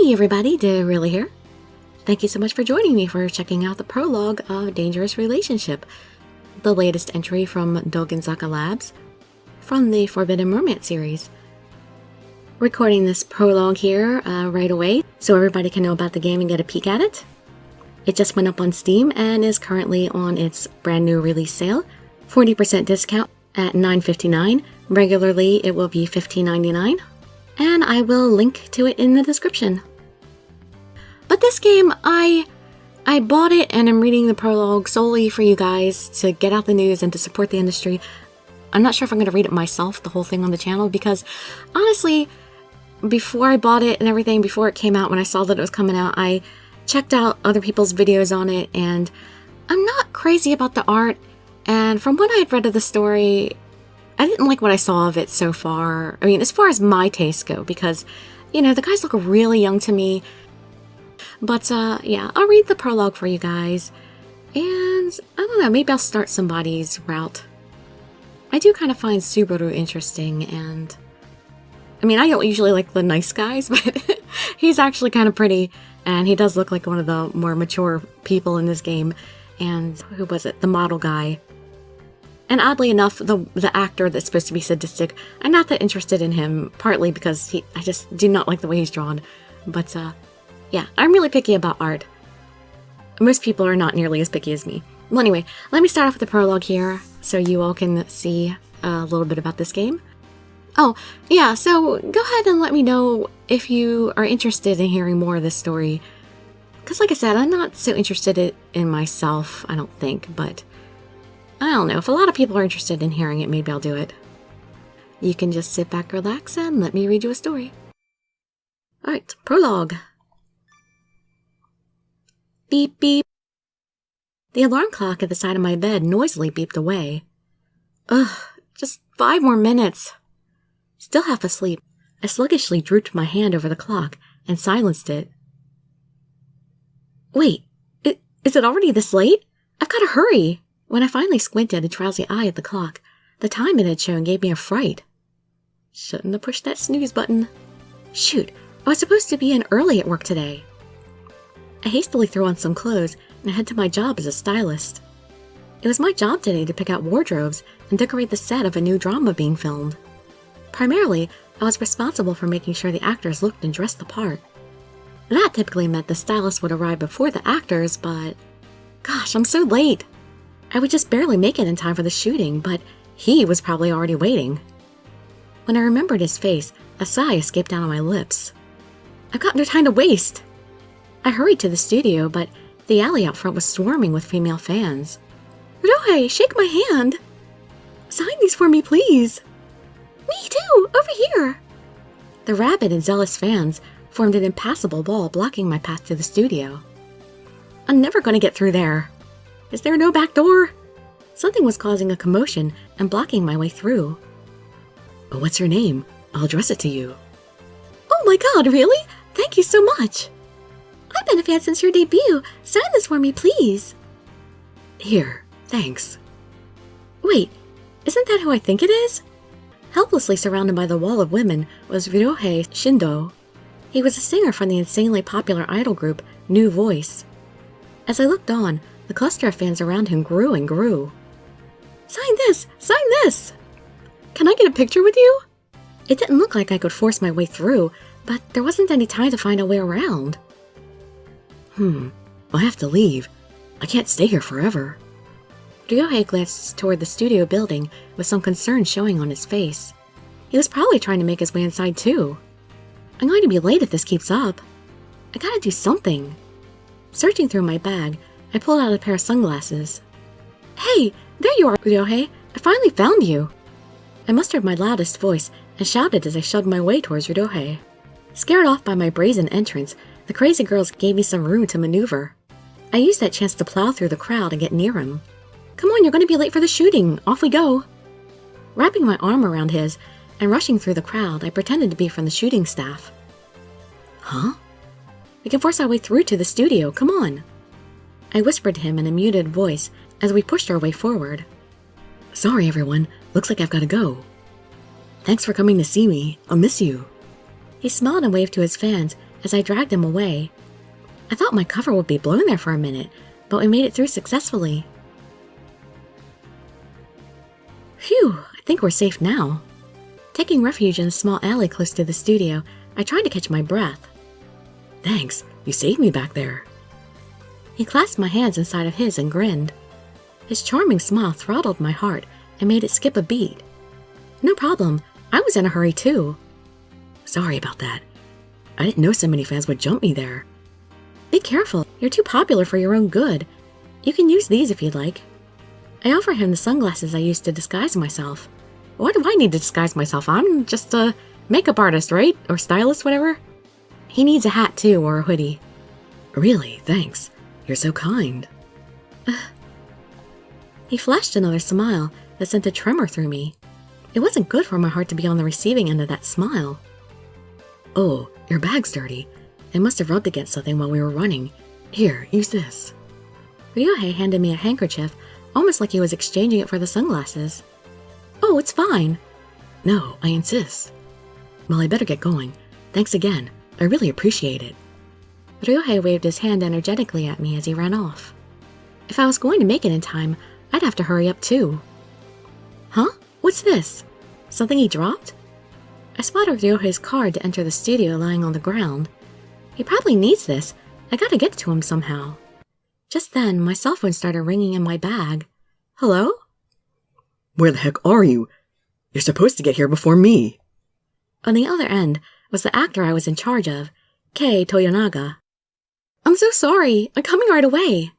Hey everybody, Dirili here. Thank you so much for joining me for checking out the prologue of Dangerous Relationship, the latest entry from Dogenzaka Labs from the Forbidden Romance series. Recording this prologue here right away so everybody can know about the game and get a peek at it. It just went up on Steam and is currently on its brand new release sale, 40% discount at $9.59. Regularly it will be $15.99. And I will link to it in the description. But this game, I bought it and I'm reading the prologue solely for you guys to get out the news and to support the industry. I'm not sure if I'm going to read it myself, the whole thing on the channel, because honestly, before I bought it and everything, before it came out, when I saw that it was coming out, I checked out other people's videos on it, and I'm not crazy about the art, and from what I had read of the story, I didn't like what I saw of it so far. I mean, as far as my tastes go, because, you know, the guys look really young to me. But, yeah, I'll read the prologue for you guys. And, I don't know, maybe I'll start somebody's route. I do kind of find Subaru interesting, and... I mean, I don't usually like the nice guys, but he's actually kind of pretty. And he does look like one of the more mature people in this game. And, who was it? The model guy. And oddly enough, the actor that's supposed to be sadistic, I'm not that interested in him, partly because I just do not like the way he's drawn. But, yeah, I'm really picky about art. Most people are not nearly as picky as me. Well, anyway, let me start off with the prologue here, so you all can see a little bit about this game. Oh, yeah, so go ahead and let me know if you are interested in hearing more of this story. Because like I said, I'm not so interested in myself, I don't think, but... I don't know, if a lot of people are interested in hearing it, maybe I'll do it. You can just sit back, relax, and let me read you a story. Alright, prologue. Beep, beep. The alarm clock at the side of my bed noisily beeped away. Ugh, just 5 more minutes. Still half asleep, I sluggishly drooped my hand over the clock and silenced it. Wait, is it already this late? I've got to hurry. When I finally squinted a drowsy eye at the clock, the time it had shown gave me a fright. Shouldn't have pushed that snooze button. Shoot, I was supposed to be in early at work today. I hastily threw on some clothes and head to my job as a stylist. It was my job today to pick out wardrobes and decorate the set of a new drama being filmed. Primarily, I was responsible for making sure the actors looked and dressed the part. That typically meant the stylist would arrive before the actors, but... Gosh, I'm so late! I would just barely make it in time for the shooting, but he was probably already waiting. When I remembered his face, a sigh escaped out on my lips. I've got no time to waste! I hurried to the studio, but the alley out front was swarming with female fans. Rohei, shake my hand! Sign these for me, please! Me too, over here! The rabid and zealous fans formed an impassable wall blocking my path to the studio. I'm never going to get through there. Is there no back door? Something was causing a commotion and blocking my way through. Oh, what's your name? I'll address it to you. Oh my god, really? Thank you so much. I've been a fan since your debut. Sign this for me, please. Here, thanks. Wait, isn't that who I think it is? Helplessly surrounded by the wall of women was Ryohei Shindo. He was a singer from the insanely popular idol group New Voice. As I looked on, the cluster of fans around him grew and grew. Sign this! Sign this! Can I get a picture with you? It didn't look like I could force my way through, but there wasn't any time to find a way around. I have to leave. I can't stay here forever. Ryohei glanced toward the studio building with some concern showing on his face. He was probably trying to make his way inside too. I'm going to be late if this keeps up. I gotta do something. Searching through my bag, I pulled out a pair of sunglasses. Hey, there you are, Ryohei. I finally found you. I mustered my loudest voice and shouted as I shoved my way towards Ryohei. Scared off by my brazen entrance, the crazy girls gave me some room to maneuver. I used that chance to plow through the crowd and get near him. Come on, you're going to be late for the shooting. Off we go. Wrapping my arm around his and rushing through the crowd, I pretended to be from the shooting staff. Huh? We can force our way through to the studio. Come on. I whispered to him in a muted voice as we pushed our way forward. Sorry, everyone. Looks like I've got to go. Thanks for coming to see me. I'll miss you. He smiled and waved to his fans as I dragged him away. I thought my cover would be blown there for a minute, but we made it through successfully. Phew, I think we're safe now. Taking refuge in a small alley close to the studio, I tried to catch my breath. Thanks, you saved me back there. He clasped my hands inside of his and grinned. His charming smile throttled my heart and made it skip a beat. No problem, I was in a hurry too. Sorry about that. I didn't know so many fans would jump me there. Be careful, you're too popular for your own good. You can use these if you'd like. I offer him the sunglasses I used to disguise myself. Why do I need to disguise myself? I'm just a makeup artist, right? Or stylist, whatever. He needs a hat too, or a hoodie. Really, thanks. You're so kind. He flashed another smile that sent a tremor through me. It wasn't good for my heart to be on the receiving end of that smile. Oh, your bag's dirty. It must have rubbed against something while we were running. Here, use this. Ryohei handed me a handkerchief, almost like he was exchanging it for the sunglasses. Oh, it's fine. No, I insist. Well, I better get going. Thanks again. I really appreciate it. Ryohei waved his hand energetically at me as he ran off. If I was going to make it in time, I'd have to hurry up too. Huh? What's this? Something he dropped? I spotted Ryohei's card to enter the studio lying on the ground. He probably needs this. I gotta get to him somehow. Just then, my cell phone started ringing in my bag. Hello? Where the heck are you? You're supposed to get here before me. On the other end was the actor I was in charge of, Kei Toyonaga. I'm so sorry. I'm coming right away.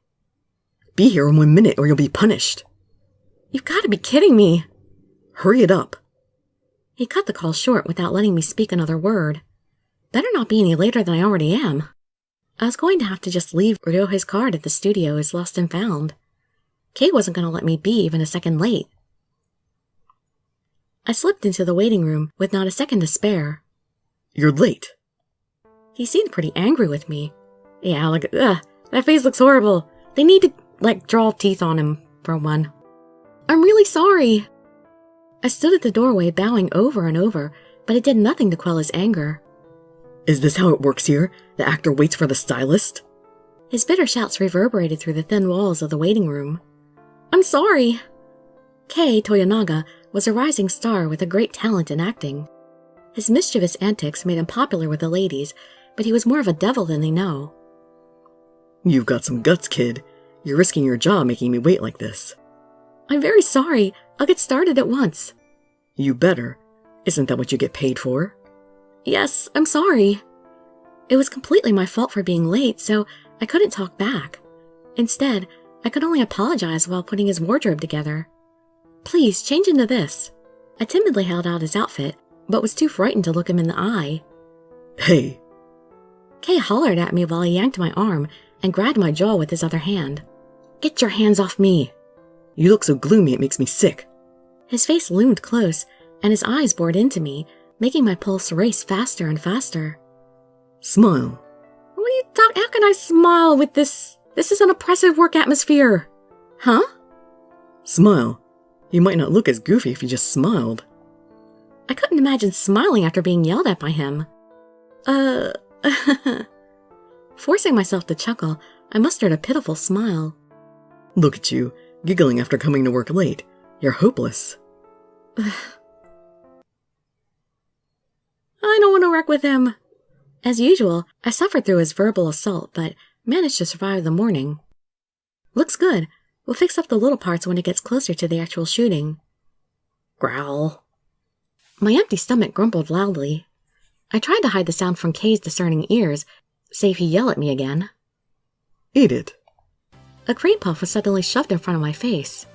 Be here in 1 minute or you'll be punished. You've got to be kidding me. Hurry it up. He cut the call short without letting me speak another word. Better not be any later than I already am. I was going to have to just leave Ryohei's card at the studio as lost and found. Kei wasn't going to let me be even a second late. I slipped into the waiting room with not a second to spare. You're late. He seemed pretty angry with me. Yeah, like, that face looks horrible. They need to, draw teeth on him, for one. I'm really sorry. I stood at the doorway bowing over and over, but it did nothing to quell his anger. Is this how it works here? The actor waits for the stylist? His bitter shouts reverberated through the thin walls of the waiting room. I'm sorry. Kei Toyonaga was a rising star with a great talent in acting. His mischievous antics made him popular with the ladies, but he was more of a devil than they know. You've got some guts, kid. You're risking your job making me wait like this. I'm very sorry. I'll get started at once. You better. Isn't that what you get paid for? Yes, I'm sorry. It was completely my fault for being late, so I couldn't talk back. Instead, I could only apologize while putting his wardrobe together. Please, change into this. I timidly held out his outfit, but was too frightened to look him in the eye. Hey. Kei hollered at me while he yanked my arm and grabbed my jaw with his other hand. Get your hands off me. You look so gloomy it makes me sick. His face loomed close, and his eyes bored into me, making my pulse race faster and faster. Smile. What are you talking? How can I smile with this? This is an oppressive work atmosphere. Huh? Smile. You might not look as goofy if you just smiled. I couldn't imagine smiling after being yelled at by him. Forcing myself to chuckle, I mustered a pitiful smile. Look at you, giggling after coming to work late. You're hopeless. I don't want to work with him. As usual, I suffered through his verbal assault, but managed to survive the morning. Looks good. We'll fix up the little parts when it gets closer to the actual shooting. Growl. My empty stomach grumbled loudly. I tried to hide the sound from Kei's discerning ears, save he yell at me again. Eat it. A cream puff was suddenly shoved in front of my face.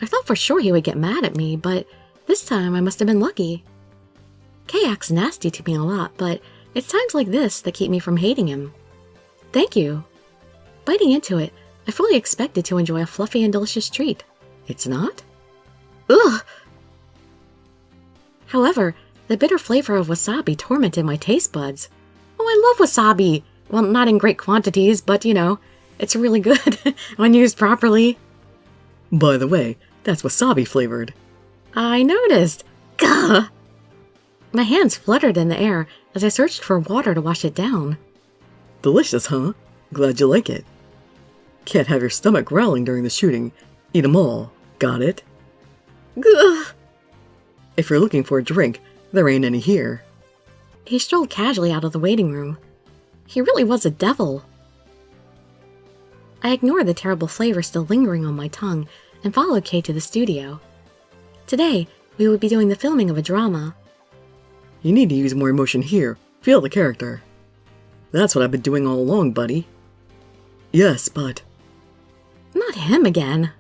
I thought for sure he would get mad at me, but this time I must have been lucky. Kei acts nasty to me a lot, but it's times like this that keep me from hating him. Thank you. Biting into it, I fully expected to enjoy a fluffy and delicious treat. It's not? Ugh! However, the bitter flavor of wasabi tormented my taste buds. Oh, I love wasabi! Well, not in great quantities, but you know, it's really good when used properly. By the way, that's wasabi flavored. I noticed. Gah! My hands fluttered in the air as I searched for water to wash it down. Delicious, huh? Glad you like it. Can't have your stomach growling during the shooting. Eat 'em all. Got it? Gah! If you're looking for a drink, there ain't any here. He strolled casually out of the waiting room. He really was a devil. I ignored the terrible flavor still lingering on my tongue and followed Kay to the studio. Today, we would be doing the filming of a drama. You need to use more emotion here. Feel the character. That's what I've been doing all along, buddy. Yes, but... Not him again.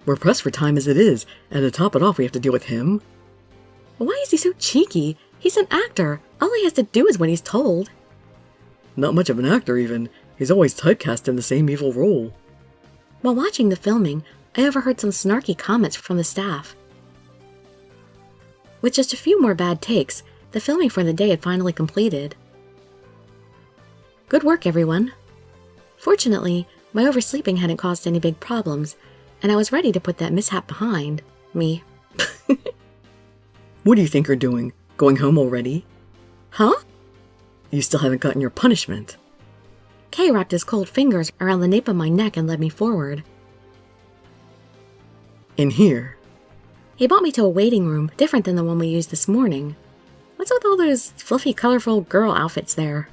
We're pressed for time as it is, and to top it off we have to deal with him? Why is he so cheeky? He's an actor. All he has to do is what he's told. Not much of an actor, even. He's always typecast in the same evil role. While watching the filming, I overheard some snarky comments from the staff. With just a few more bad takes, the filming for the day had finally completed. Good work, everyone. Fortunately, my oversleeping hadn't caused any big problems, and I was ready to put that mishap behind me. What do you think you're doing? Going home already? Huh? You still haven't gotten your punishment. Kay wrapped his cold fingers around the nape of my neck and led me forward. In here. He brought me to a waiting room different than the one we used this morning. What's with all those fluffy, colorful girl outfits there?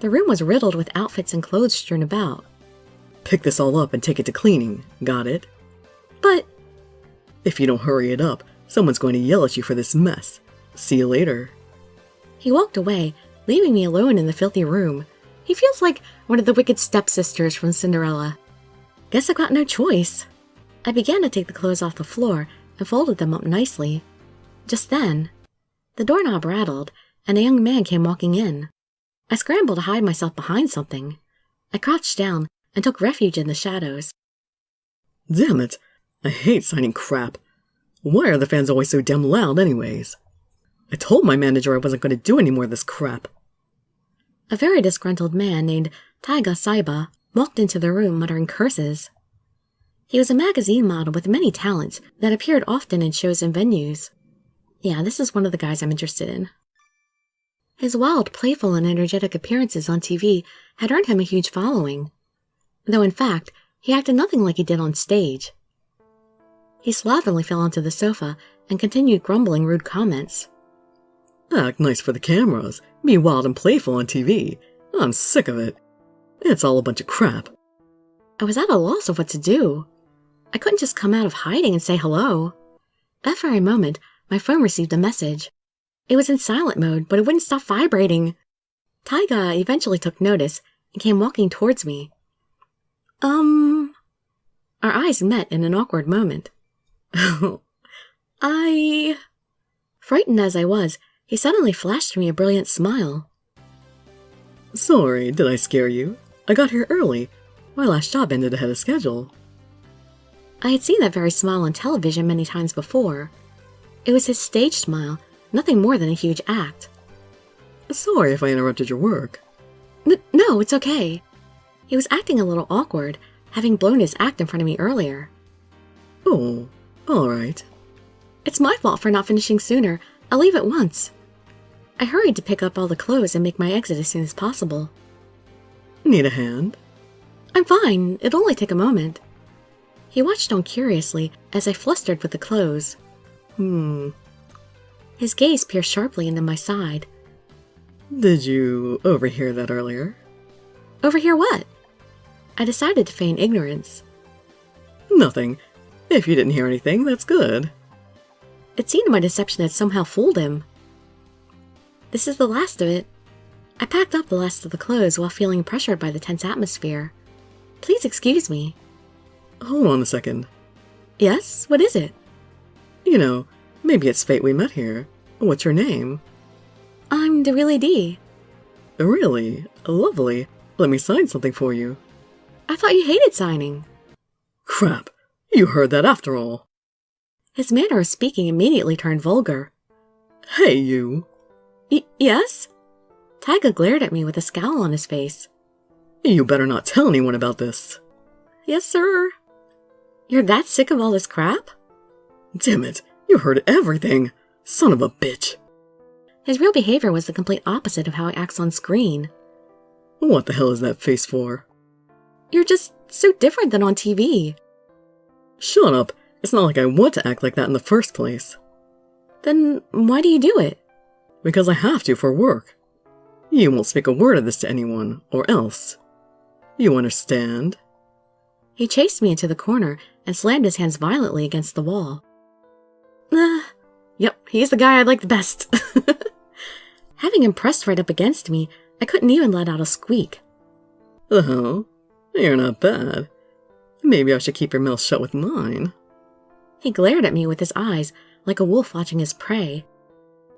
The room was riddled with outfits and clothes strewn about. Pick this all up and take it to cleaning. Got it? But... If you don't hurry it up, someone's going to yell at you for this mess. See you later. He walked away, leaving me alone in the filthy room. He feels like one of the wicked stepsisters from Cinderella. Guess I've got no choice. I began to take the clothes off the floor and folded them up nicely. Just then, the doorknob rattled, and a young man came walking in. I scrambled to hide myself behind something. I crouched down and took refuge in the shadows. Damn it! I hate signing crap. Why are the fans always so damn loud anyways? I told my manager I wasn't going to do any more of this crap. A very disgruntled man named Taiga Saiba walked into the room muttering curses. He was a magazine model with many talents that appeared often in shows and venues. Yeah, this is one of the guys I'm interested in. His wild, playful, and energetic appearances on TV had earned him a huge following, though in fact, he acted nothing like he did on stage. He slovenly fell onto the sofa and continued grumbling rude comments. Act nice for the cameras. Be wild and playful on TV. I'm sick of it. It's all a bunch of crap. I was at a loss of what to do. I couldn't just come out of hiding and say hello. That very moment, my phone received a message. It was in silent mode, but it wouldn't stop vibrating. Taiga eventually took notice and came walking towards me. Our eyes met in an awkward moment. Frightened as I was, he suddenly flashed me a brilliant smile. Sorry, did I scare you? I got here early. My last job ended ahead of schedule. I had seen that very smile on television many times before. It was his stage smile, nothing more than a huge act. Sorry if I interrupted your work. No, it's okay. He was acting a little awkward, having blown his act in front of me earlier. Oh, alright. It's my fault for not finishing sooner. I'll leave at once. I hurried to pick up all the clothes and make my exit as soon as possible. Need a hand? I'm fine. It'll only take a moment. He watched on curiously as I flustered with the clothes. His gaze pierced sharply into my side. Did you overhear that earlier? Overhear what? I decided to feign ignorance. Nothing. If you didn't hear anything, that's good. It seemed my deception had somehow fooled him. This is the last of it. I packed up the last of the clothes while feeling pressured by the tense atmosphere. Please excuse me. Hold on a second. Yes? What is it? You know, maybe it's fate we met here. What's your name? I'm Dirili D. Really? Lovely. Let me sign something for you. I thought you hated signing. Crap. You heard that after all. His manner of speaking immediately turned vulgar. Hey, you. Yes? Taiga glared at me with a scowl on his face. You better not tell anyone about this. Yes, sir. You're that sick of all this crap? Damn it. You heard everything. Son of a bitch. His real behavior was the complete opposite of how he acts on screen. What the hell is that face for? You're just so different than on TV. Shut up. It's not like I want to act like that in the first place. Then why do you do it? Because I have to for work. You won't speak a word of this to anyone, or else. You understand? He chased me into the corner and slammed his hands violently against the wall. Yep, he's the guy I like the best. Having him pressed right up against me, I couldn't even let out a squeak. The hell? You're not bad. Maybe I should keep your mouth shut with mine. He glared at me with his eyes, like a wolf watching his prey.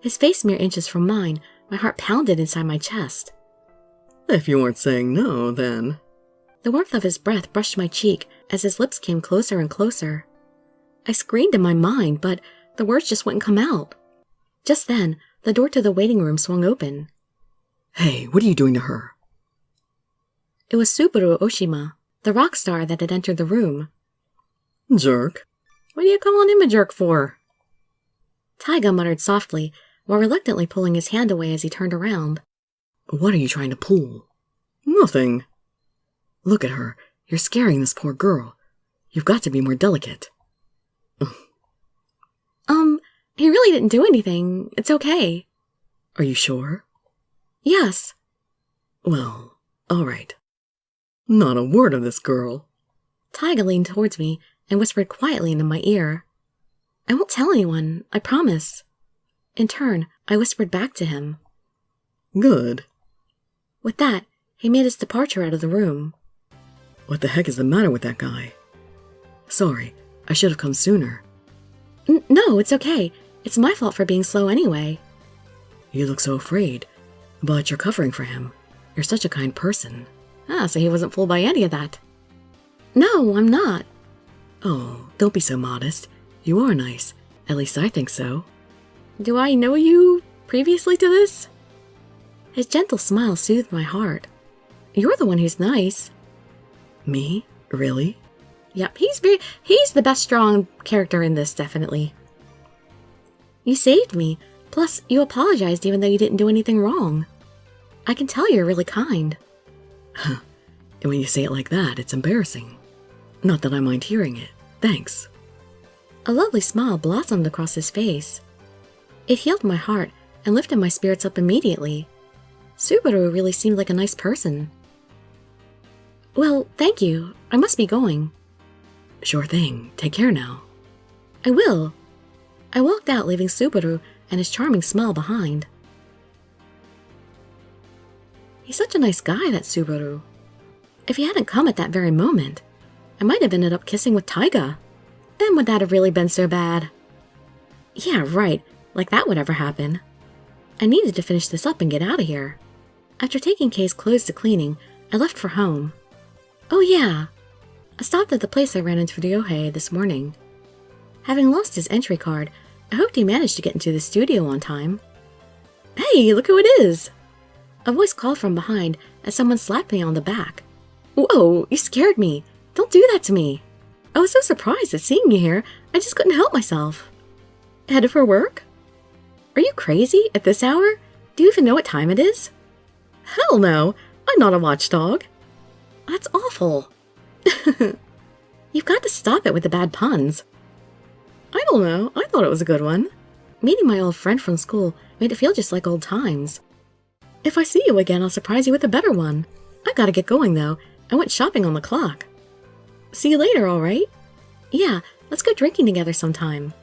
His face mere inches from mine, my heart pounded inside my chest. If you weren't saying no, then... The warmth of his breath brushed my cheek as his lips came closer and closer. I screamed in my mind, but the words just wouldn't come out. Just then, the door to the waiting room swung open. Hey, what are you doing to her? It was Subaru Oshima, the rock star that had entered the room. Jerk. What are you calling him a jerk for? Taiga muttered softly, while reluctantly pulling his hand away as he turned around. What are you trying to pull? Nothing. Look at her. You're scaring this poor girl. You've got to be more delicate. He really didn't do anything. It's okay. Are you sure? Yes. Well, all right. Not a word of this, girl. Taiga leaned towards me and whispered quietly into my ear. I won't tell anyone, I promise. In turn, I whispered back to him. Good. With that, he made his departure out of the room. What the heck is the matter with that guy? Sorry, I should have come sooner. No, it's okay. It's my fault for being slow anyway. You look so afraid, but you're covering for him. You're such a kind person. So he wasn't fooled by any of that. No, I'm not. Oh, don't be so modest. You are nice. At least I think so. Do I know you previously to this? His gentle smile soothed my heart. You're the one who's nice. Me? Really? Yep, he's the best strong character in this, definitely. You saved me, plus you apologized even though you didn't do anything wrong. I can tell you're really kind. And when you say it like that, it's embarrassing. Not that I mind hearing it. Thanks. A lovely smile blossomed across his face. It healed my heart and lifted my spirits up immediately. Subaru really seemed like a nice person. Well, thank you. I must be going. Sure thing. Take care now. I will. I walked out, leaving Subaru and his charming smile behind. He's such a nice guy, that Subaru. If he hadn't come at that very moment, I might have ended up kissing with Taiga. Then would that have really been so bad? Yeah, right. Like that would ever happen. I needed to finish this up and get out of here. After taking Kei's clothes to cleaning, I left for home. Oh yeah. I stopped at the place I ran into Ryohei this morning. Having lost his entry card, I hoped he managed to get into the studio on time. Hey, look who it is! A voice called from behind as someone slapped me on the back. Whoa, you scared me. Don't do that to me. I was so surprised at seeing you here, I just couldn't help myself. Headed for work? Are you crazy at this hour? Do you even know what time it is? Hell no, I'm not a watchdog. That's awful. You've got to stop it with the bad puns. I don't know, I thought it was a good one. Meeting my old friend from school made it feel just like old times. If I see you again, I'll surprise you with a better one. I've got to get going though. I went shopping on the clock. See you later, alright? Yeah, let's go drinking together sometime.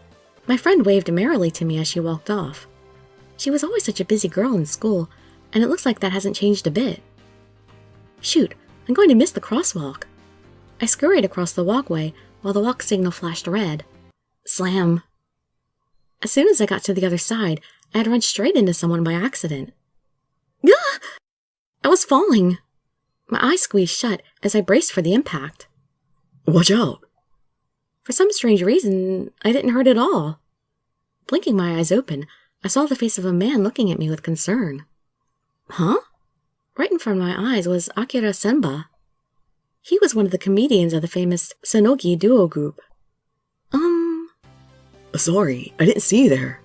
My friend waved merrily to me as she walked off. She was always such a busy girl in school, and it looks like that hasn't changed a bit. Shoot, I'm going to miss the crosswalk. I scurried across the walkway while the walk signal flashed red. Slam. As soon as I got to the other side, I had run straight into someone by accident. Gah! I was falling. My eyes squeezed shut as I braced for the impact. Watch out! For some strange reason, I didn't hurt at all. Blinking my eyes open, I saw the face of a man looking at me with concern. Huh? Right in front of my eyes was Akira Senba. He was one of the comedians of the famous Sonogi duo group. Sorry, I didn't see you there.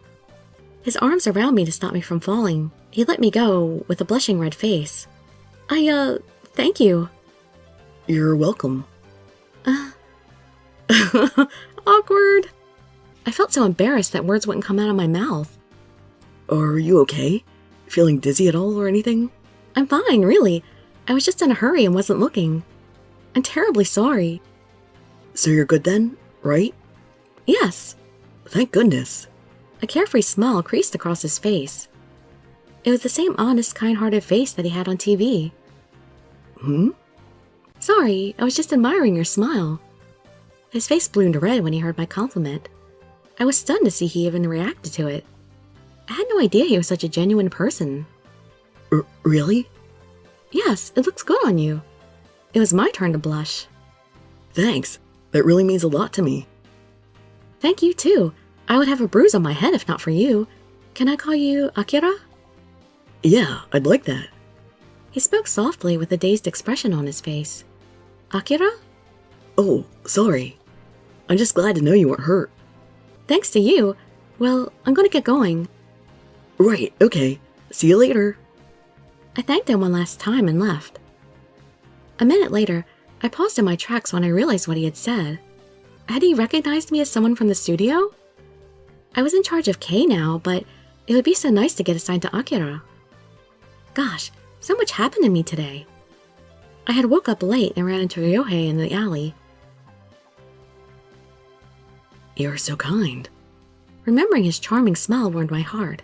his arms around me to stop me from falling. He let me go with a blushing red face. Thank you. You're welcome. Awkward. I felt so embarrassed that words wouldn't come out of my mouth. Are you okay? Feeling dizzy at all or anything? I'm fine, really. I was just in a hurry and wasn't looking. I'm terribly sorry. So you're good then, right? Yes. Thank goodness. A carefree smile creased across his face. It was the same honest, kind-hearted face that he had on TV. Sorry, I was just admiring your smile. His face bloomed red when he heard my compliment. I was stunned to see he even reacted to it. I had no idea he was such a genuine person. Really? Yes, it looks good on you. It was my turn to blush. Thanks. That really means a lot to me. Thank you, too. I would have a bruise on my head if not for you. Can I call you Akira? Yeah, I'd like that. He spoke softly with a dazed expression on his face. Akira? Oh, sorry. I'm just glad to know you weren't hurt. Thanks to you. Well, I'm going to get going. Right, okay. See you later. I thanked him one last time and left. A minute later, I paused in my tracks when I realized what he had said. Had he recognized me as someone from the studio? I was in charge of Kei now, but it would be so nice to get assigned to Akira. Gosh, so much happened to me today. I had woke up late and ran into Ryohei in the alley. You're so kind. Remembering his charming smile warmed my heart.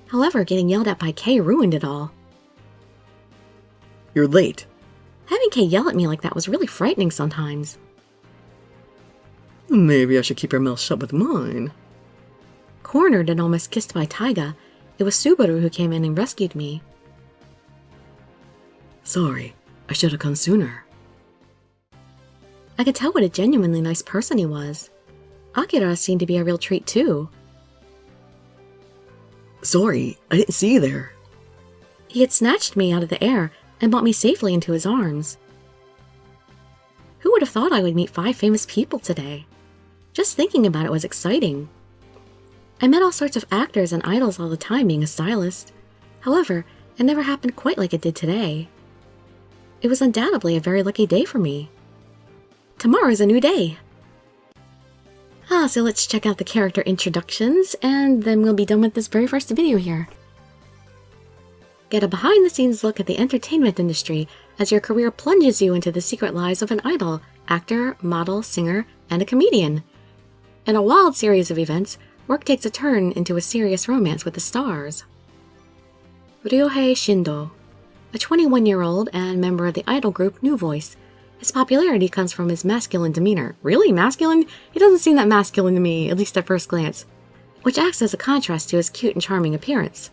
However, getting yelled at by Kei ruined it all. You're late. Having Kei yell at me like that was really frightening sometimes. Maybe I should keep your mouth shut with mine. Cornered and almost kissed by Taiga, it was Subaru who came in and rescued me. Sorry, I should have come sooner. I could tell what a genuinely nice person he was. Akira seemed to be a real treat too. Sorry, I didn't see you there. He had snatched me out of the air and brought me safely into his arms. Who would have thought I would meet 5 famous people today? Just thinking about it was exciting. I met all sorts of actors and idols all the time being a stylist. However, it never happened quite like it did today. It was undoubtedly a very lucky day for me. Tomorrow's a new day. So let's check out the character introductions, and then we'll be done with this very first video here. Get a behind-the-scenes look at the entertainment industry as your career plunges you into the secret lives of an idol, actor, model, singer, and a comedian. In a wild series of events, work takes a turn into a serious romance with the stars. Ryohei Shindo, a 21-year-old and member of the idol group New Voice. His popularity comes from his masculine demeanor. Really masculine? He doesn't seem that masculine to me, at least at first glance. Which acts as a contrast to his cute and charming appearance.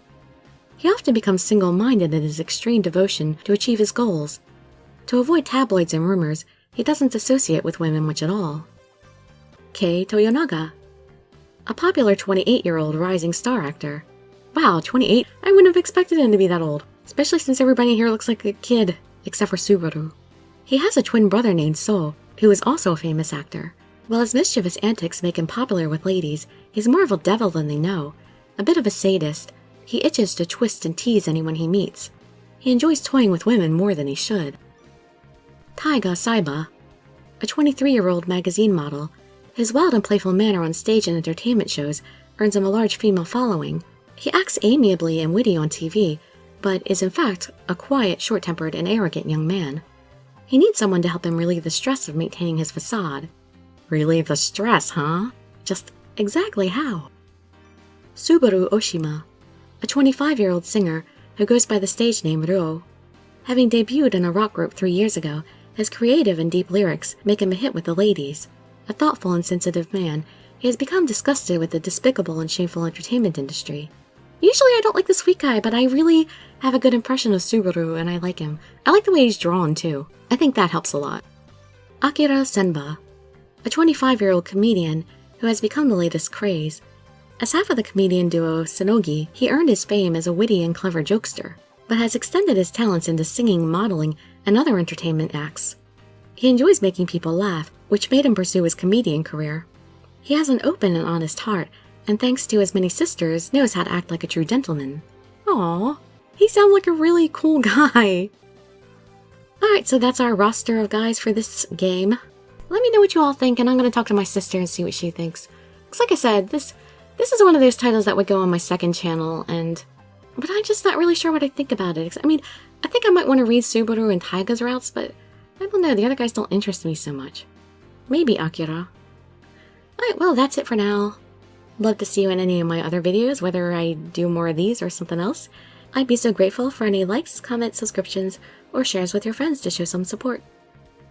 He often becomes single-minded in his extreme devotion to achieve his goals. To avoid tabloids and rumors, he doesn't associate with women much at all. Kei Toyonaga, a popular 28-year-old rising star actor. Wow, 28? I wouldn't have expected him to be that old, especially since everybody here looks like a kid, except for Subaru. He has a twin brother named So, who is also a famous actor. While his mischievous antics make him popular with ladies, he's more of a devil than they know. A bit of a sadist, he itches to twist and tease anyone he meets. He enjoys toying with women more than he should. Taiga Saiba, a 23-year-old magazine model. His wild and playful manner on stage and entertainment shows earns him a large female following. He acts amiably and witty on TV, but is in fact a quiet, short-tempered, and arrogant young man. He needs someone to help him relieve the stress of maintaining his facade. Relieve the stress, huh? Just exactly how? Subaru Oshima, a 25-year-old singer who goes by the stage name Ryo. Having debuted in a rock group 3 years ago, his creative and deep lyrics make him a hit with the ladies. A thoughtful and sensitive man, he has become disgusted with the despicable and shameful entertainment industry. Usually I don't like the sweet guy, but I really have a good impression of Subaru and I like him. I like the way he's drawn too. I think that helps a lot. Akira Senba, a 25-year-old comedian who has become the latest craze. As half of the comedian duo Sonogi, he earned his fame as a witty and clever jokester, but has extended his talents into singing, modeling, and other entertainment acts. He enjoys making people laugh, which made him pursue his comedian career. He has an open and honest heart, and thanks to his many sisters, knows how to act like a true gentleman. Aww, he sounds like a really cool guy. Alright, so that's our roster of guys for this game. Let me know what you all think, and I'm going to talk to my sister and see what she thinks. Because like I said, this is one of those titles that would go on my second channel, but I'm just not really sure what I think about it. I mean, I think I might want to read Subaru and Taiga's routes, but I don't know, the other guys don't interest me so much. Maybe Akira. Alright, well, that's it for now. Love to see you in any of my other videos, whether I do more of these or something else. I'd be so grateful for any likes, comments, subscriptions, or shares with your friends to show some support.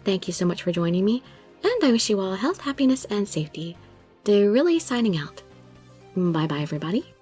Thank you so much for joining me, and I wish you all health, happiness, and safety. Dirili signing out. Bye-bye, everybody.